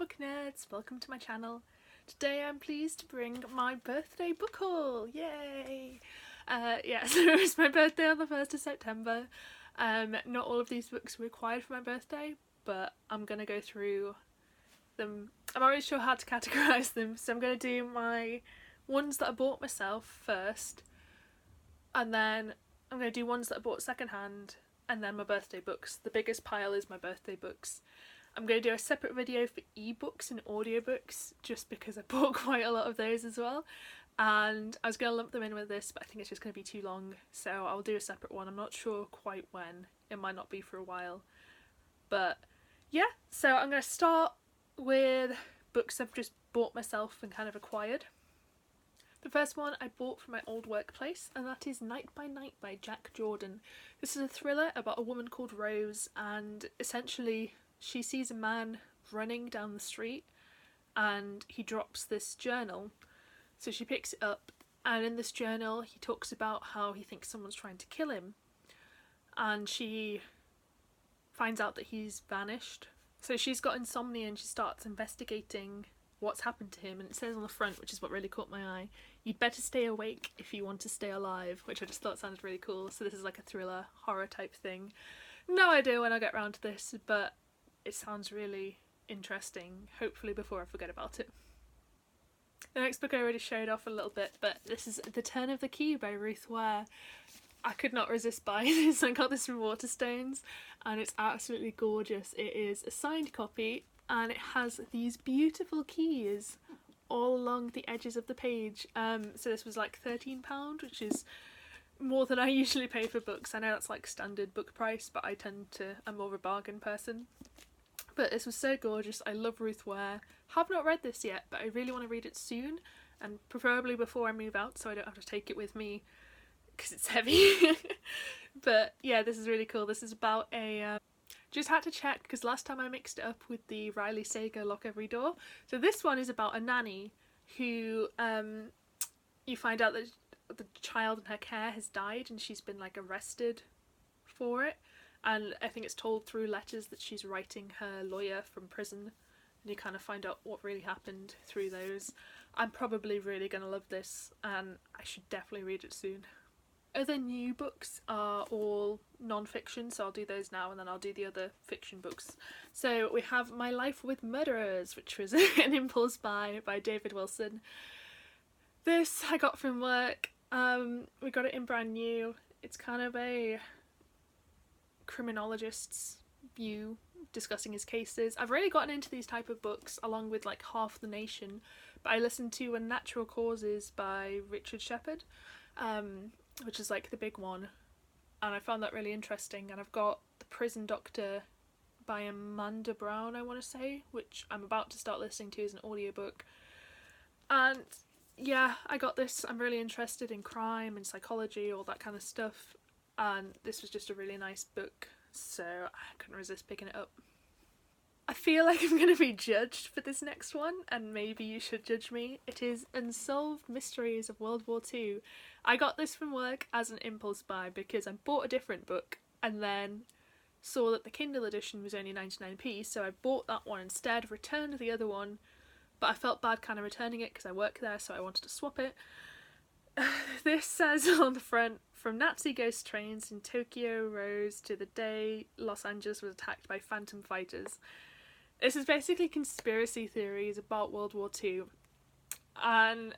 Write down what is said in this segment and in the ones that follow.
book nerds, welcome to my channel. Today I'm pleased to bring my birthday book haul, yay! So it was my birthday on the 1st of September. Not all of these books were required for my birthday, but I'm going to go through them. I'm not really sure how to categorise them, so I'm going to do my ones that I bought myself first, and then I'm going to do ones that I bought secondhand, and then my birthday books. The biggest pile is my birthday books. I'm going to do a separate video for ebooks and audiobooks just because I bought quite a lot of those as well, and I was going to lump them in with this, but I think it's just going to be too long, so I'll do a separate one. I'm not sure quite when. It might not be for a while, but yeah, so I'm going to start with books I've just bought myself and kind of acquired. The first one I bought from my old workplace, and that is Night by Night by Jack Jordan. This is a thriller about a woman called Rose, and essentially she sees a man running down the street and he drops this journal. So she picks it up, and in this journal he talks about how he thinks someone's trying to kill him, and she finds out that he's vanished. So she's got insomnia and she starts investigating what's happened to him, and it says on the front, which is what really caught my eye, "You'd better stay awake if you want to stay alive," which I just thought sounded really cool. So this is like a thriller horror type thing. No idea when I'll get around to this, but it sounds really interesting, hopefully before I forget about it. The next book I already showed off a little bit, but this is The Turn of the Key by Ruth Ware. I could not resist buying this. I got this from Waterstones and it's absolutely gorgeous. It is a signed copy and it has these beautiful keys all along the edges of the page. So this was like £13, which is more than I usually pay for books. I know that's like standard book price, but I'm more of a bargain person. But this was so gorgeous. I love Ruth Ware. Have not read this yet, but I really want to read it soon, and preferably before I move out so I don't have to take it with me because it's heavy. But yeah, this is really cool. This is about a just had to check because last time I mixed it up with the Riley Sager Lock Every Door. So this one is about a nanny who you find out that the child in her care has died and she's been like arrested for it, and I think it's told through letters that she's writing her lawyer from prison, and you kind of find out what really happened through those. I'm probably really gonna love this and I should definitely read it soon. Other new books are all non-fiction, so I'll do those now and then I'll do the other fiction books. So we have My Life with Murderers, which was an impulse buy by David Wilson. This I got from work. We got it in brand new. It's kind of a criminologist's view discussing his cases. I've really gotten into these type of books along with like Half the Nation, but I listened to Unnatural Causes by Richard Shepard, which is like the big one, and I found that really interesting. And I've got The Prison Doctor by Amanda Brown, I want to say, which I'm about to start listening to as an audiobook. And yeah, I got this. I'm really interested in crime and psychology, all that kind of stuff, and this was just a really nice book, so I couldn't resist picking it up. I feel like I'm going to be judged for this next one, and maybe you should judge me. It is Unsolved Mysteries of World War II. I got this from work as an impulse buy because I bought a different book and then saw that the Kindle edition was only 99p, so I bought that one instead, returned the other one, but I felt bad kind of returning it because I work there, so I wanted to swap it. This says on the front, "From Nazi ghost trains in Tokyo rose to the day Los Angeles was attacked by phantom fighters." This is basically conspiracy theories about World War II, and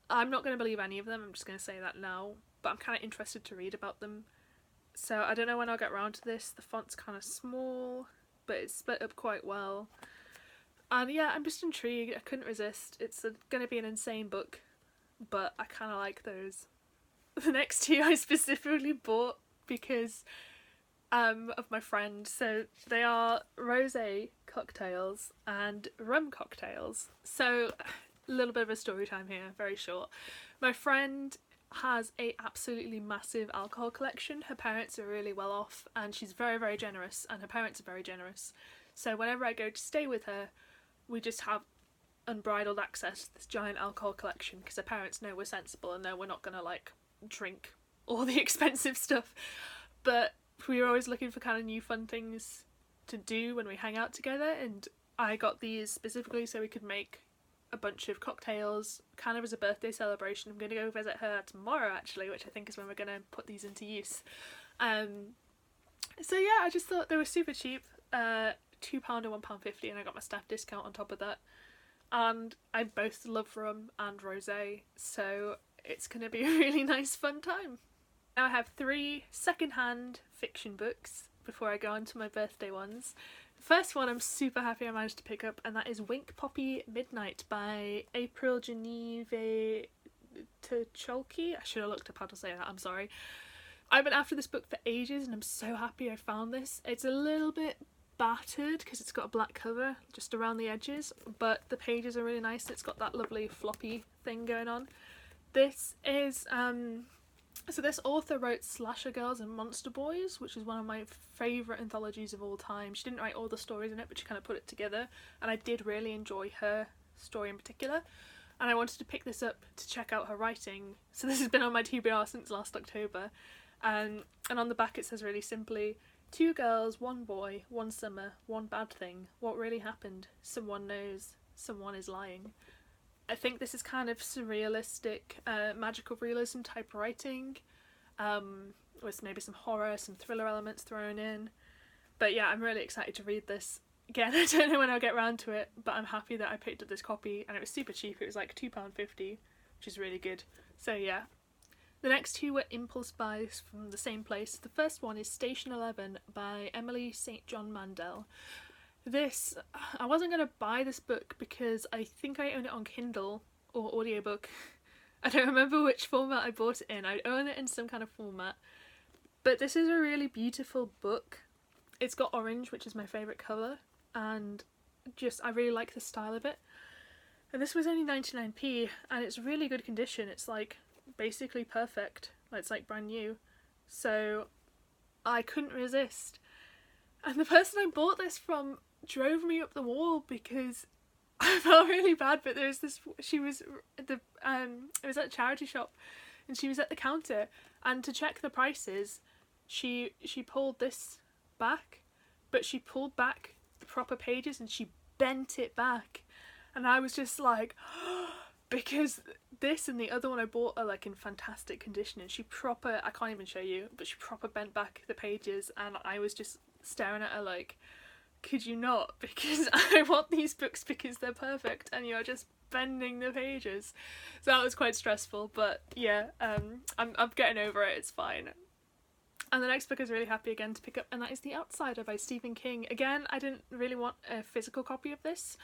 I'm not going to believe any of them, I'm just going to say that now, but I'm kind of interested to read about them. So I don't know when I'll get around to this. The font's kind of small, but it's split up quite well. And yeah, I'm just intrigued. I couldn't resist. It's going to be an insane book, but I kind of like those. The next two I specifically bought because of my friend. So they are rosé cocktails and rum cocktails. So a little bit of a story time here, very short. My friend has a absolutely massive alcohol collection. Her parents are really well off and she's very, very generous, and her parents are very generous. So whenever I go to stay with her, we just have unbridled access to this giant alcohol collection because her parents know we're sensible and know we're not gonna like drink all the expensive stuff. But we were always looking for kind of new fun things to do when we hang out together, and I got these specifically so we could make a bunch of cocktails, kind of as a birthday celebration. I'm going to go visit her tomorrow actually, which I think is when we're going to put these into use. So yeah, I just thought they were super cheap, £2 and £1.50, and I got my staff discount on top of that. And I both love rum and rosé, so it's going to be a really nice fun time. Now I have 3 second-hand fiction books before I go on to my birthday ones. The first one I'm super happy I managed to pick up, and that is Wink Poppy Midnight by April Genevieve Tucholke. I should have looked up how to say that, I'm sorry. I've been after this book for ages and I'm so happy I found this. It's a little bit battered because it's got a black cover just around the edges, but the pages are really nice. It's got that lovely floppy thing going on. This is so this author wrote Slasher Girls and Monster Boys, which is one of my favourite anthologies of all time. She didn't write all the stories in it, but she kind of put it together, and I did really enjoy her story in particular, and I wanted to pick this up to check out her writing. So this has been on my TBR since last October, and on the back it says really simply, 2 girls, 1 boy, 1 summer, 1 bad thing. What really happened? Someone knows. Someone is lying. I think this is kind of surrealistic, magical realism type writing, with maybe some horror, some thriller elements thrown in. But yeah, I'm really excited to read this. Again, I don't know when I'll get around to it, but I'm happy that I picked up this copy, and it was super cheap. It was like £2.50, which is really good. So yeah. The next 2 were impulse buys from the same place. The first one is Station 11 by Emily St. John Mandel. This, I wasn't going to buy this book because I think I own it on Kindle or audiobook. I don't remember which format I bought it in. I own it in some kind of format. But this is a really beautiful book. It's got orange, which is my favourite colour, and just I really like the style of it. And this was only 99p, and it's really good condition. It's like basically perfect. It's like brand new. So I couldn't resist. And the person I bought this from drove me up the wall because I felt really bad, but there was this, she was at the it was at a charity shop, and she was at the counter, and to check the prices she pulled this back, but she pulled back the proper pages and she bent it back, and I was just like because this and the other one I bought are like in fantastic condition, and she proper, I can't even show you, but she proper bent back the pages, and I was just staring at her like, could you not? Because I want these books because they're perfect and you're just bending the pages. So that was quite stressful, but yeah, I'm getting over it, it's fine. And the next book I was really happy again to pick up, and that is The Outsider by Stephen King. Again, I didn't really want a physical copy of this,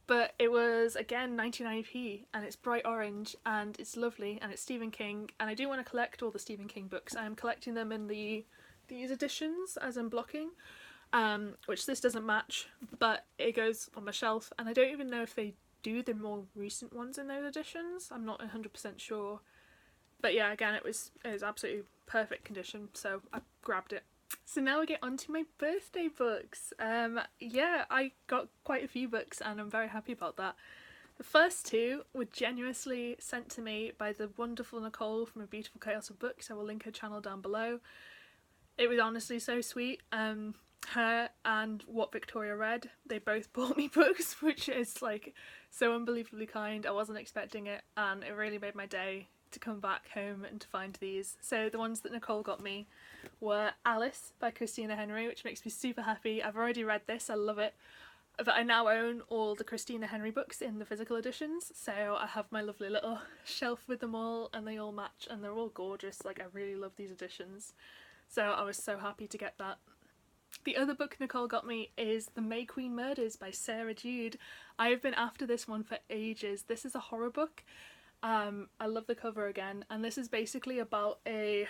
but it was again 99p, and it's bright orange and it's lovely, and it's Stephen King, and I do want to collect all the Stephen King books. I am collecting them in these editions as I'm blocking, which this doesn't match, but it goes on my shelf, and I don't even know if they do the more recent ones in those editions. I'm not 100% sure, but yeah, again, it was absolutely perfect condition, so I grabbed it. So now we get on to my birthday books. Yeah, I got quite a few books and I'm very happy about that. The first 2 were generously sent to me by the wonderful Nicole from A Beautiful Chaos of Books. I will link her channel down below. It was honestly so sweet. Her and What Victoria Read, they both bought me books, which is like so unbelievably kind. I wasn't expecting it, and it really made my day to come back home and to find these. So the ones that Nicole got me were Alice by Christina Henry, which makes me super happy. I've already read this, I love it. But I now own all the Christina Henry books in the physical editions, so I have my lovely little shelf with them all, and they all match and they're all gorgeous. Like, I really love these editions. So I was so happy to get that. The other book Nicole got me is The May Queen Murders by Sarah Jude. I have been after this one for ages. This is a horror book. I love the cover again, and this is basically about a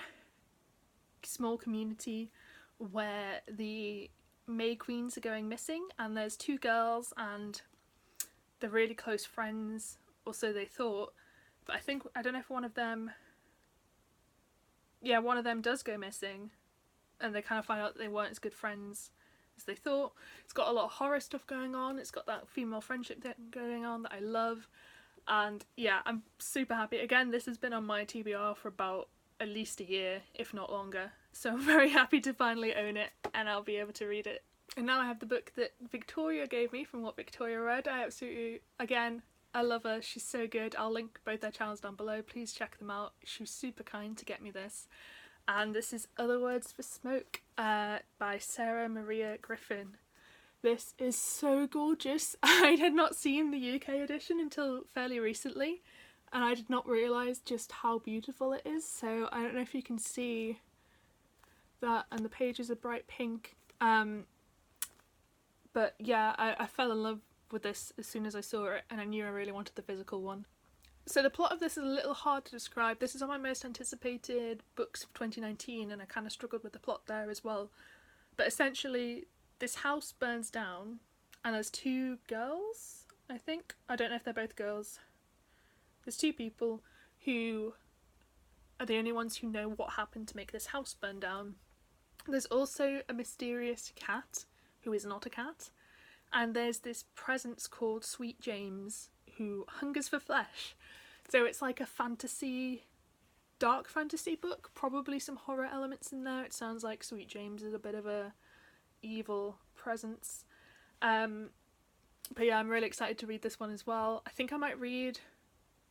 small community where the May Queens are going missing, and there's 2 girls and they're really close friends, or so they thought, but I don't know if one of them does go missing, and they kind of find out that they weren't as good friends as they thought. It's got a lot of horror stuff going on, it's got that female friendship going on that I love, and yeah, I'm super happy. Again, this has been on my TBR for about at least a year, if not longer, so I'm very happy to finally own it, and I'll be able to read it And now I have the book that Victoria gave me from What Victoria Read. I absolutely, again, I love her. She's so good. I'll link both their channels down below. Please check them out. She was super kind to get me this. And this is Other Words for Smoke by Sarah Maria Griffin. This is so gorgeous. I had not seen the UK edition until fairly recently, and I did not realise just how beautiful it is. So I don't know if you can see that, and the pages are bright pink. But yeah, I fell in love with this as soon as I saw it, and I knew I really wanted the physical one. So the plot of this is a little hard to describe. This is on my most anticipated books of 2019, and I kind of struggled with the plot there as well. But essentially, this house burns down, and there's two girls, I think. I don't know if they're both girls. There's two people who are the only ones who know what happened to make this house burn down. There's also a mysterious cat, who is not a cat, and there's this presence called Sweet James, who hungers for flesh. So it's like a fantasy, dark fantasy book, probably some horror elements in there. It sounds like Sweet James is a bit of a evil presence. But yeah, I'm really excited to read this one as well. I think I might read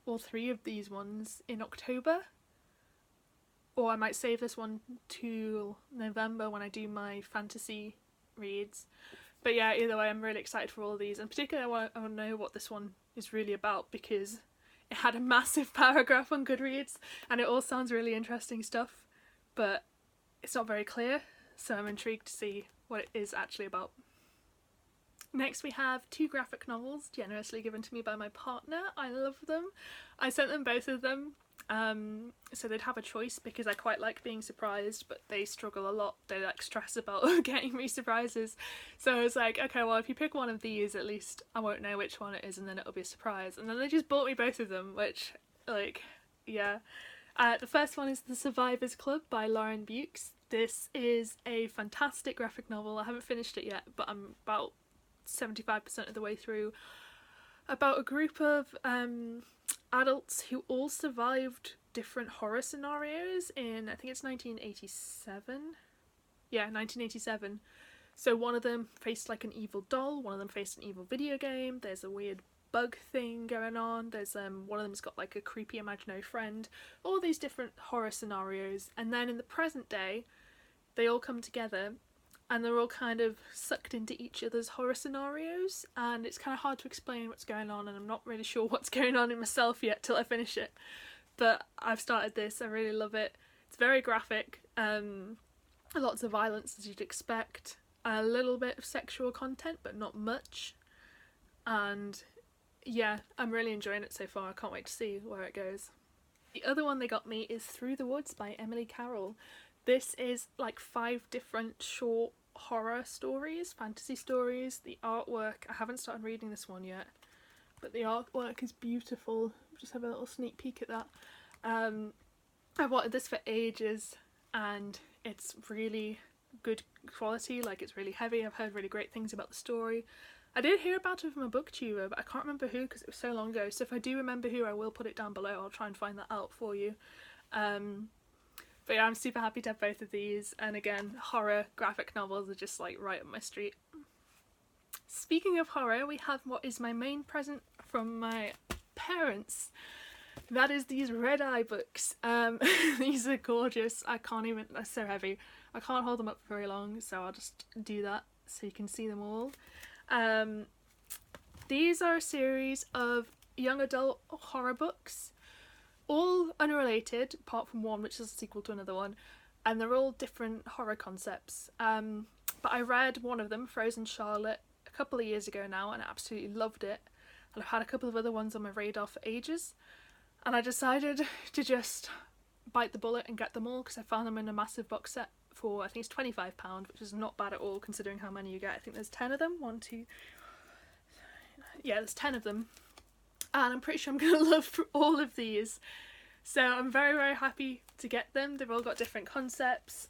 all three of these ones in October, or I might save this one to November when I do my fantasy reads. But yeah, either way, I'm really excited for all of these, and particularly I want to know what this one is really about, because it had a massive paragraph on Goodreads and it all sounds really interesting stuff, but it's not very clear, so I'm intrigued to see what it is actually about. Next we have two graphic novels generously given to me by my partner. I love them. I sent them both of them so they'd have a choice, because I quite like being surprised, but they struggle a lot. They like stress about getting me surprises. So I was like, okay, well, if you pick one of these, at least I won't know which one it is, and then it'll be a surprise. And then they just bought me both of them, which, like, yeah. The first one is The Survivors Club by Lauren Beukes. This is a fantastic graphic novel. I haven't finished it yet, but I'm about 75% of the way through, about a group of adults who all survived different horror scenarios in, I think it's 1987. Yeah, 1987. So one of them faced like an evil doll, one of them faced an evil video game, there's a weird bug thing going on, there's one of them's got like a creepy imaginary friend, all these different horror scenarios, and then in the present day they all come together and they're all kind of sucked into each other's horror scenarios, and it's kind of hard to explain what's going on, and I'm not really sure what's going on in myself yet till I finish it. But I've started this, I really love it. It's very graphic, lots of violence as you'd expect, a little bit of sexual content but not much, and yeah, I'm really enjoying it so far. I can't wait to see where it goes. The other one they got me is Through the Woods by Emily Carroll. This is like 5 different short horror stories, fantasy stories. The artwork, I haven't started reading this one yet, but the artwork is beautiful. Just have a little sneak peek at that. I've wanted this for ages, and it's really good quality, like it's really heavy. I've heard really great things about the story. I did hear about it from a booktuber, but I can't remember who because it was so long ago, so if I do remember who, I will put it down below. I'll try and find that out for you. But yeah, I'm super happy to have both of these, and again, horror graphic novels are just like right up my street. Speaking of horror, we have what is my main present from my parents. That is these Red Eye books. These are gorgeous. I can't even, they're so heavy. I can't hold them up for very long, so I'll just do that so you can see them all. These are a series of young adult horror books, all unrelated apart from one which is a sequel to another one, and they're all different horror concepts. But I read one of them, Frozen Charlotte, a couple of years ago now, and I absolutely loved it, and I've had a couple of other ones on my radar for ages, and I decided to just bite the bullet and get them all because I found them in a massive box set for, I think it's £25, which is not bad at all considering how many you get. I think there's 10 of them, yeah, there's 10 of them, and I'm pretty sure I'm going to love all of these. So I'm very, very happy to get them. They've all got different concepts.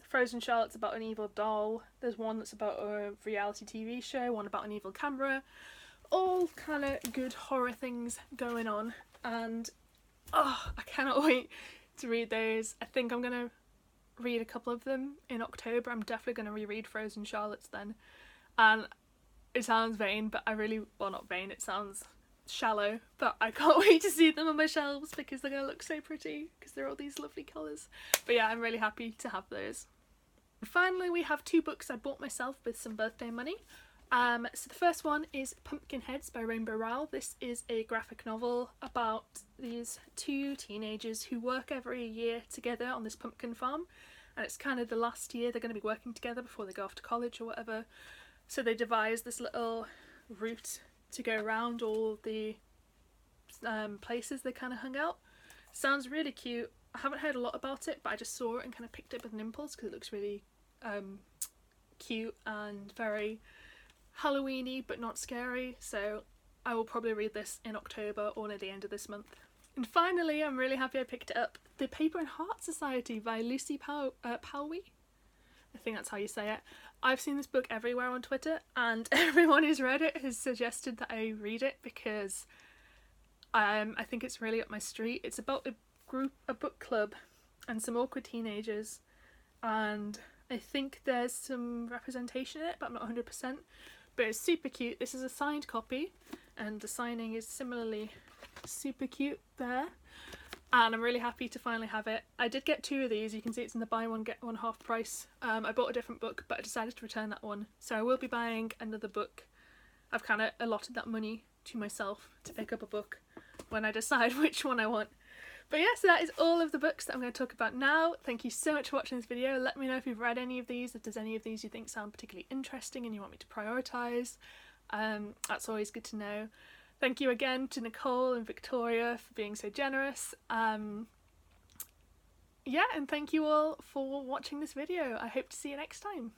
Frozen Charlotte's about an evil doll. There's one that's about a reality TV show, one about an evil camera. All kind of good horror things going on. And oh, I cannot wait to read those. I think I'm going to read a couple of them in October. I'm definitely going to reread Frozen Charlottes then. And it sounds vain, but I really, well, not vain, it sounds shallow, but I can't wait to see them on my shelves because they're going to look so pretty because they're all these lovely colours. But yeah, I'm really happy to have those. And finally, we have 2 books I bought myself with some birthday money. So the first one is Pumpkinheads by Rainbow Rowell. This is a graphic novel about these 2 teenagers who work every year together on this pumpkin farm, and it's kind of the last year they're going to be working together before they go off to college or whatever. So they devise this little route to go around all the places they kind of hung out. Sounds really cute. I haven't heard a lot about it, but I just saw it and kind of picked it up with an impulse because it looks really cute and very Halloweeny but not scary, so I will probably read this in October or near the end of this month. And finally, I'm really happy I picked it up, The Paper and Heart Society by Lucy Powrie. I think that's how you say it. I've seen this book everywhere on Twitter, and everyone who's read it has suggested that I read it because I think it's really up my street. It's about a book club and some awkward teenagers, and I think there's some representation in it, but I'm not 100%. But it's super cute. This is a signed copy, and the signing is similarly super cute there. And I'm really happy to finally have it. I did get 2 of these. You can see it's in the buy one get one half price. I bought a different book, but I decided to return that one. So I will be buying another book. I've kind of allotted that money to myself to pick up a book when I decide which one I want. But yes, that is all of the books that I'm going to talk about now. Thank you so much for watching this video. Let me know if you've read any of these, if there's any of these you think sound particularly interesting and you want me to prioritise. That's always good to know. Thank you again to Nicole and Victoria for being so generous. Yeah, and thank you all for watching this video. I hope to see you next time.